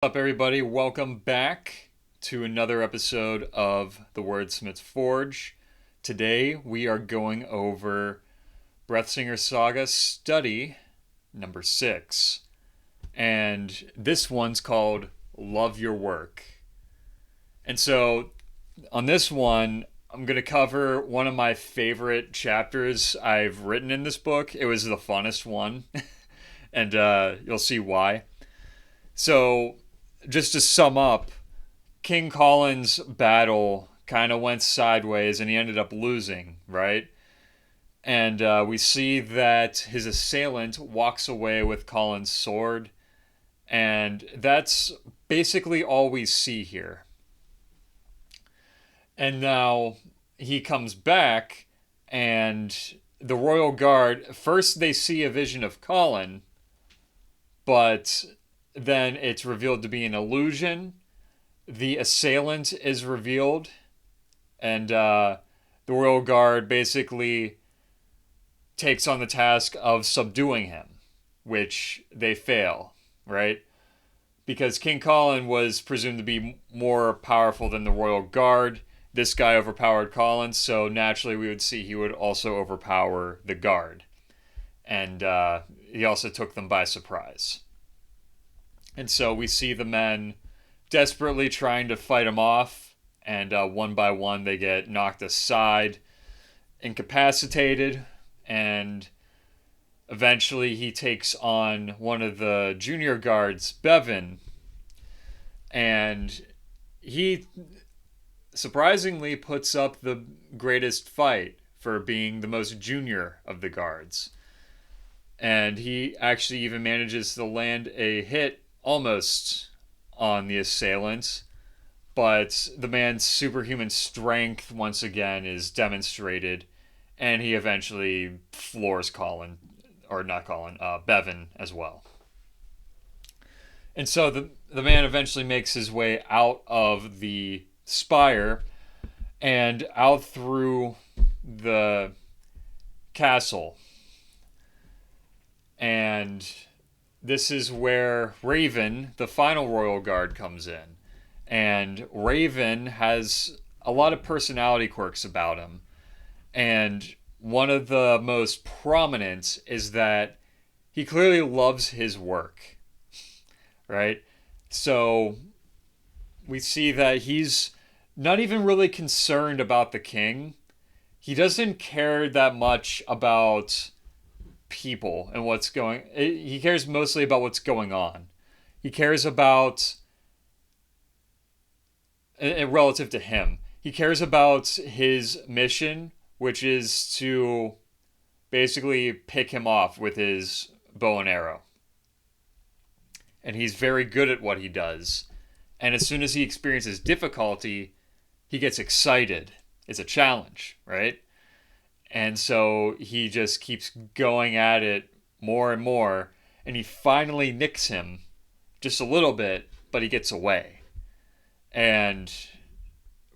What's up, everybody? Welcome back to another episode of the Wordsmith's Forge. Today we are going over Breathsinger Saga Study number 6. And this one's called Love Your Work. And so on this one, I'm going to cover one of my favorite chapters I've written in this book. It was the funnest one, and you'll see why. So, just to sum up, King Colin's battle kind of went sideways and he ended up losing, right? And we see that his assailant walks away with Colin's sword, and that's basically all we see here. And now he comes back, and the Royal Guard, first they see a vision of Colin, but then it's revealed to be an illusion. The assailant is revealed, and the Royal Guard basically takes on the task of subduing him, which they fail, right? Because King Colin was presumed to be more powerful than the Royal Guard. This guy overpowered Colin, so naturally we would see he would also overpower the Guard. And he also took them by surprise. And so we see the men desperately trying to fight him off, and one by one they get knocked aside, incapacitated, and eventually he takes on one of the junior guards, Bevan, and he surprisingly puts up the greatest fight for being the most junior of the guards. And he actually even manages to land a hit almost on the assailant, but the man's superhuman strength once again is demonstrated, and he eventually floors Colin, or not Colin, Bevan as well. And so the man eventually makes his way out of the spire and out through the castle. And this is where Raven, the final Royal Guard, comes in. And Raven has a lot of personality quirks about him. And one of the most prominent is that he clearly loves his work, right? So we see that he's not even really concerned about the king. He doesn't care that much about people and what's going. He cares mostly about what's going on. He cares about, relative to him, he cares about his mission, which is to basically pick him off with his bow and arrow. And he's very good at what he does. And as soon as he experiences difficulty, he gets excited. It's a challenge, right? And so he just keeps going at it more and more, and he finally nicks him just a little bit, but he gets away. And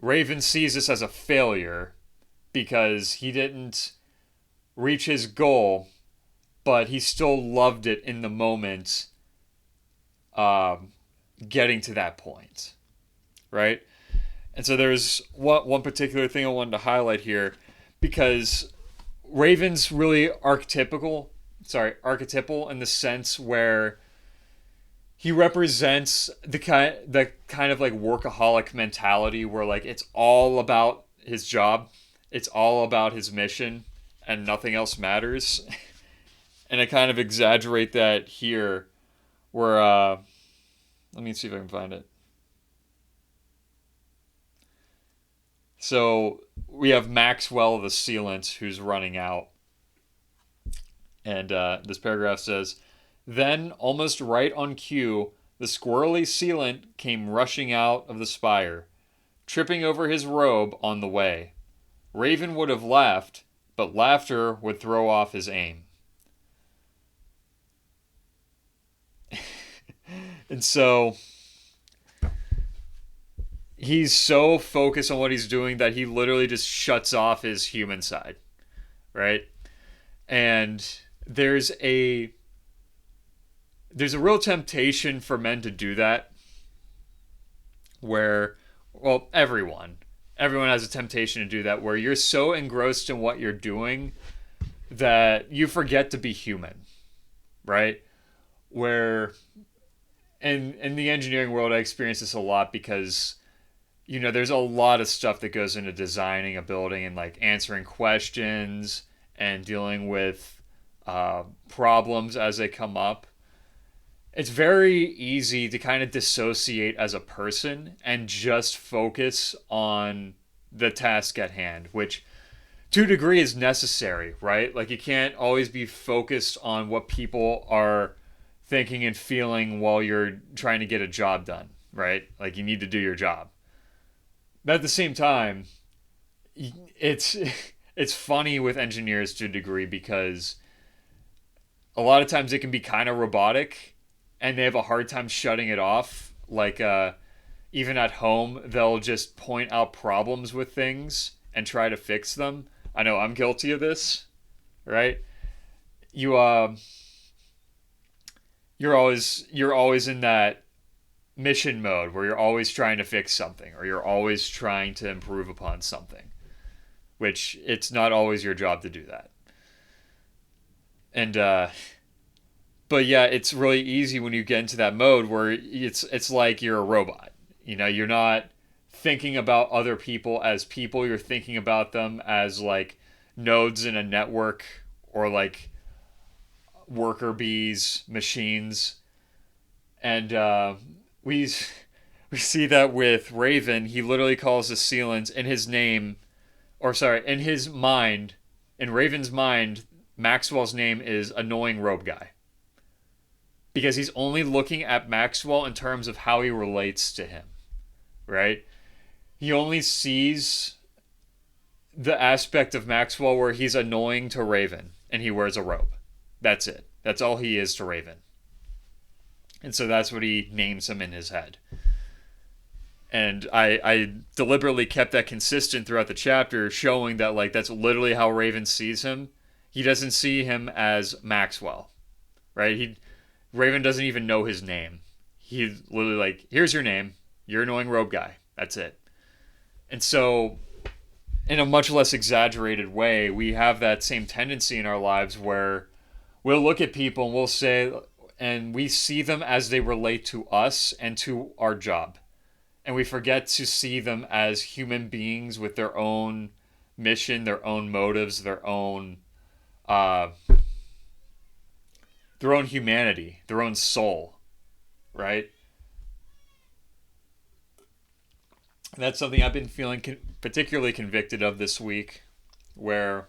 Raven sees this as a failure because he didn't reach his goal, but he still loved it in the moment, getting to that point, right? And so there's one particular thing I wanted to highlight here, because Raven's really archetypal in the sense where he represents the kind of like workaholic mentality where like it's all about his job, it's all about his mission, and nothing else matters. And I kind of exaggerate that here, where let me see if I can find it. So we have Maxwell the Sealant who's running out. And this paragraph says, "Then, almost right on cue, the squirrely Sealant came rushing out of the spire, tripping over his robe on the way. Raven would have laughed, but laughter would throw off his aim." And so he's so focused on what he's doing that he literally just shuts off his human side, right? And there's a real temptation for men to do that, where, well, everyone has a temptation to do that, where you're so engrossed in what you're doing that you forget to be human, right? Where in the engineering world, I experience this a lot because there's a lot of stuff that goes into designing a building and like answering questions and dealing with problems as they come up. It's very easy to kind of dissociate as a person and just focus on the task at hand, which to a degree is necessary, right? Like you can't always be focused on what people are thinking and feeling while you're trying to get a job done, right? Like you need to do your job. But at the same time, it's it's funny with engineers to a degree because a lot of times it can be kind of robotic and they have a hard time shutting it off. Like even at home, they'll just point out problems with things and try to fix them. I know I'm guilty of this, right? You you're always in that mission mode where you're always trying to fix something or you're always trying to improve upon something, which it's not always your job to do that. And but yeah, it's really easy when you get into that mode where it's like you're a robot. You're not thinking about other people as people, you're thinking about them as like nodes in a network or like worker bees, machines. And we see that with Raven. He literally calls the Sealants in his name, or sorry, in his mind, in Raven's mind, Maxwell's name is Annoying Robe Guy. Because he's only looking at Maxwell in terms of how he relates to him, right? He only sees the aspect of Maxwell where he's annoying to Raven and he wears a robe. That's it. That's all he is to Raven. And so that's what he names him in his head. And I deliberately kept that consistent throughout the chapter, showing that like that's literally how Raven sees him. He doesn't see him as Maxwell, right? Raven doesn't even know his name. He's literally like, here's your name. You're Annoying Robe Guy. That's it. And so, in a much less exaggerated way, we have that same tendency in our lives where we'll look at people and we'll say, and we see them as they relate to us and to our job. And we forget to see them as human beings with their own mission, their own motives, their own humanity, their own soul, right? And that's something I've been feeling particularly convicted of this week, where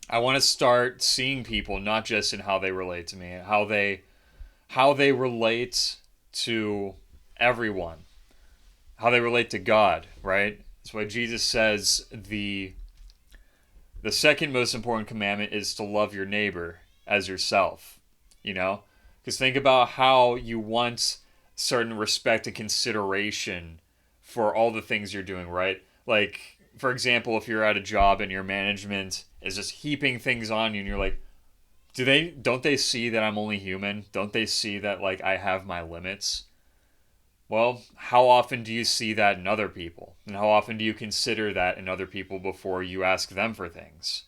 I want to start seeing people not just in how they relate to me, how they relate to everyone, how they relate to God, right? That's why Jesus says the second most important commandment is to love your neighbor as yourself. Because think about how you want certain respect and consideration for all the things you're doing, right? Like, for example, if you're at a job and your management is just heaping things on you and you're like, don't they see that I'm only human? Don't they see that like I have my limits? Well, how often do you see that in other people? And how often do you consider that in other people before you ask them for things?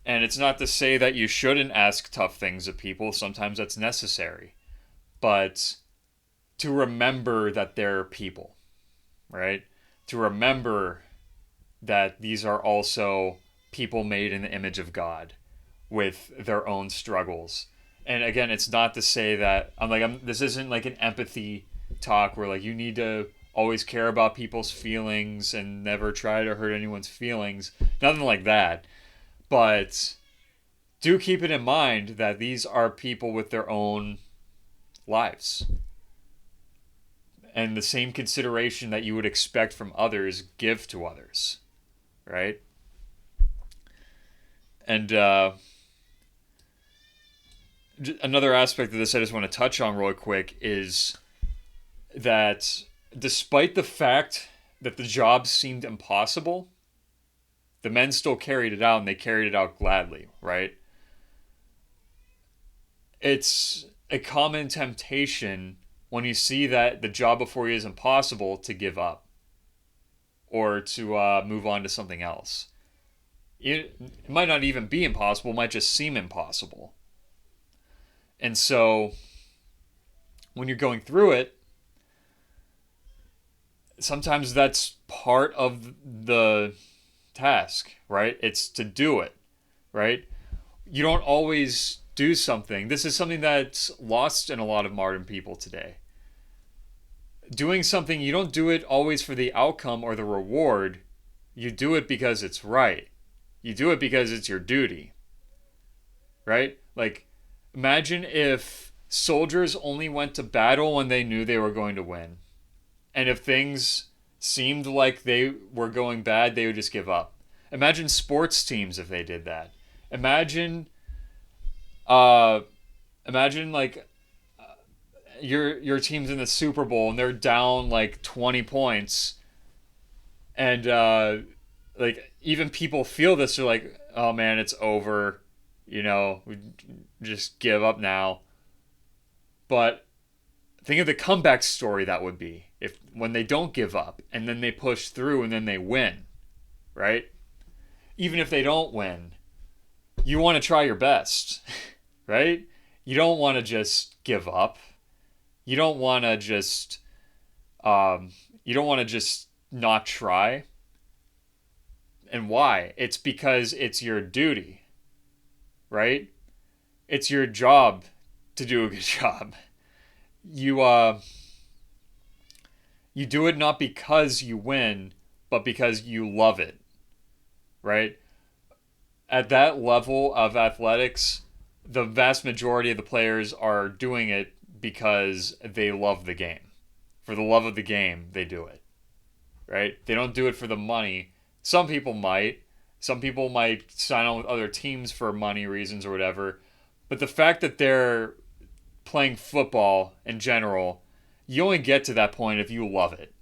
And it's not to say that you shouldn't ask tough things of people. Sometimes that's necessary. But to remember that they're people, right? To remember that these are also people made in the image of God with their own struggles. And again, it's not to say that this isn't like an empathy talk where like you need to always care about people's feelings and never try to hurt anyone's feelings. Nothing like that. But do keep it in mind that these are people with their own lives. And the same consideration that you would expect from others, give to others. Right? And another aspect of this I just want to touch on real quick is that despite the fact that the job seemed impossible, the men still carried it out, and they carried it out gladly, right? It's a common temptation when you see that the job before you is impossible, to give up or to move on to something else. It might not even be impossible, it might just seem impossible. And so when you're going through it, sometimes that's part of the task, right? It's to do it, right? You don't always do something. This is something that's lost in a lot of modern people today. Doing something, you don't do it always for the outcome or the reward. You do it because it's right. You do it because it's your duty, right? Like, imagine if soldiers only went to battle when they knew they were going to win. And if things seemed like they were going bad, they would just give up. Imagine sports teams if they did that. Imagine, uh, imagine like your team's in the Super Bowl and they're down like 20 points, and like even people feel this. They're like, oh man, it's over. We just give up now. But think of the comeback story that would be if when they don't give up and then they push through and then they win, right? Even if they don't win, you want to try your best, right? You don't want to just give up. You don't want to just you don't want to just not try. And why? It's because it's your duty, right? It's your job to do a good job. You you do it not because you win, but because you love it, right? At that level of athletics, the vast majority of the players are doing it because they love the game. For the love of the game, they do it, right? They don't do it for the money. Some people might. Some people might sign on with other teams for money reasons or whatever. But the fact that they're playing football in general, you only get to that point if you love it.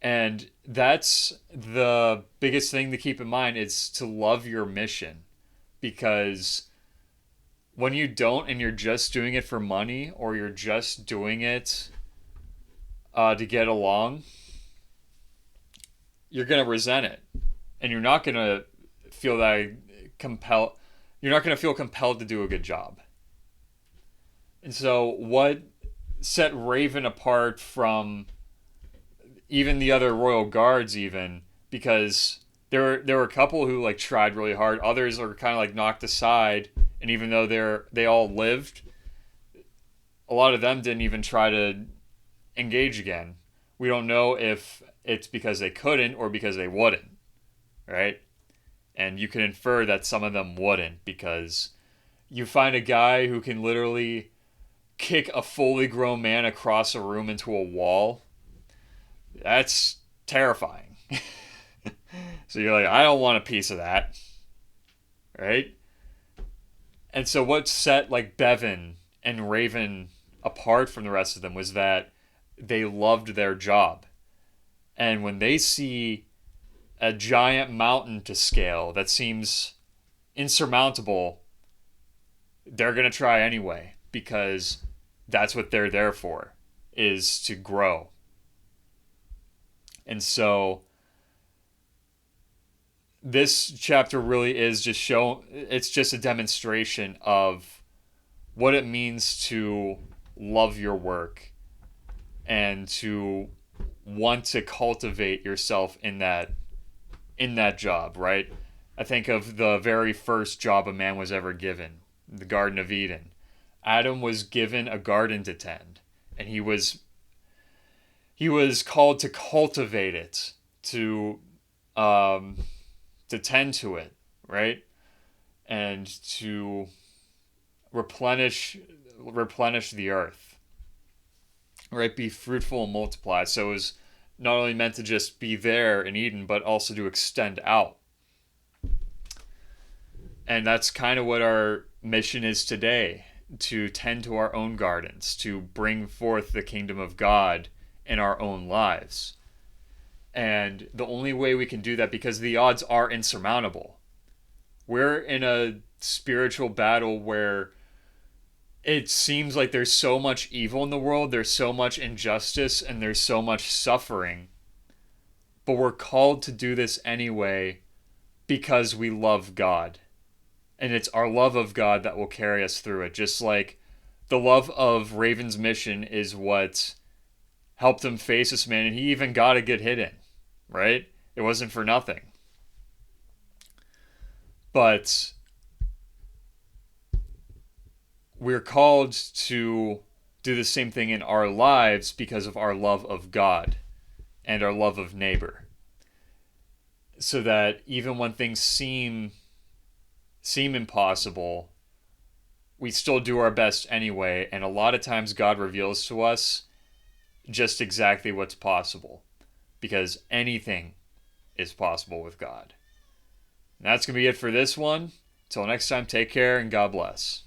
And that's the biggest thing to keep in mind, is to love your mission. Because when you don't and you're just doing it for money, or you're just doing it to get along, you're going to resent it. And you're not going to feel you're not going to feel compelled to do a good job. And so what set Raven apart from even the other royal guards, even, because there were a couple who like tried really hard, others are kind of like knocked aside, and even though they all lived, a lot of them didn't even try to engage again. We don't know if it's because they couldn't or because they wouldn't, right? And you can infer that some of them wouldn't, because you find a guy who can literally kick a fully grown man across a room into a wall. That's terrifying. So you're like, I don't want a piece of that, right? And so what set like Bevan and Raven apart from the rest of them was that they loved their job. And when they see a giant mountain to scale that seems insurmountable, they're going to try anyway, because that's what they're there for, is to grow. And so this chapter really is it's just a demonstration of what it means to love your work and to want to cultivate yourself in that job, right? I think of the very first job a man was ever given, the Garden of Eden. Adam was given a garden to tend, and he was called to cultivate it, to tend to it, right? And to replenish the earth, right? Be fruitful and multiply. So it was not only meant to just be there in Eden, but also to extend out. And that's kind of what our mission is today, to tend to our own gardens, to bring forth the kingdom of God in our own lives. And the only way we can do that, because the odds are insurmountable. We're in a spiritual battle where it seems like there's so much evil in the world, there's so much injustice, and there's so much suffering. But we're called to do this anyway because we love God. And it's our love of God that will carry us through it. Just like the love of Raven's mission is what helped him face this man, and he even got a good hit in, right? It wasn't for nothing. But we're called to do the same thing in our lives because of our love of God and our love of neighbor. So that even when things seem impossible, we still do our best anyway, and a lot of times God reveals to us just exactly what's possible, because anything is possible with God. And that's going to be it for this one. Till next time, take care and God bless.